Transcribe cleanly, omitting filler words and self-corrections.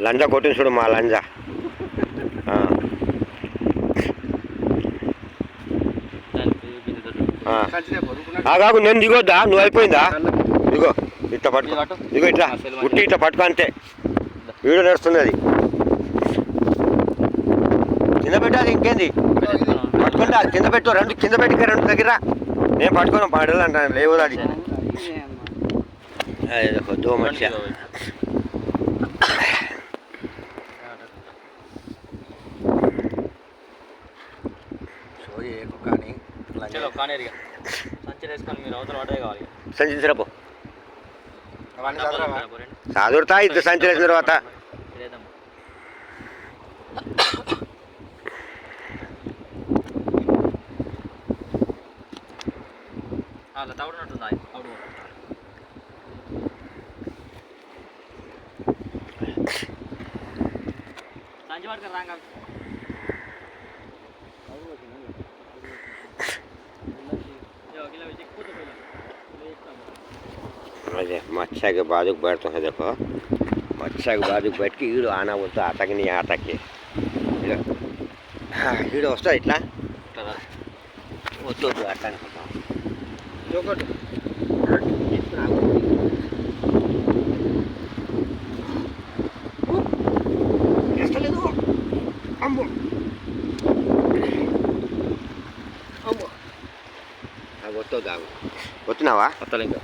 లంజా కొట్టిన చూడు మా లంజా. కాకు నేను దిగొద్దా, నువ్వు అయిపోయిందా? ఇగో ఇట్లా పట్టుకో, ఇగో ఇట్లా ఉట్టి ఇట్లా పట్టుకో అంతే. వీడియో నడుస్తుంది అది. కింద పెట్టాలి, ఇంకేంది పట్టుకుంటా. కింద పెట్టు, రెండు కింద పెట్టి రెండు దగ్గర. నేను పట్టుకోను, పాడలు అంటాను లేవు అది. దో మనిషి సంచిరపో సాదురుతా. ఇద్దరు సంచి వేసిన తర్వాత अरे मच्छा के बाजू बैठते हैं, देखो मच्छा के बाजू बैठ के हीरो आना बोलता आता कि नहीं आता के हीरो वस्ता इट्ला वस्तु आता వస్తున్నావా? వస్తలే ఇంకా.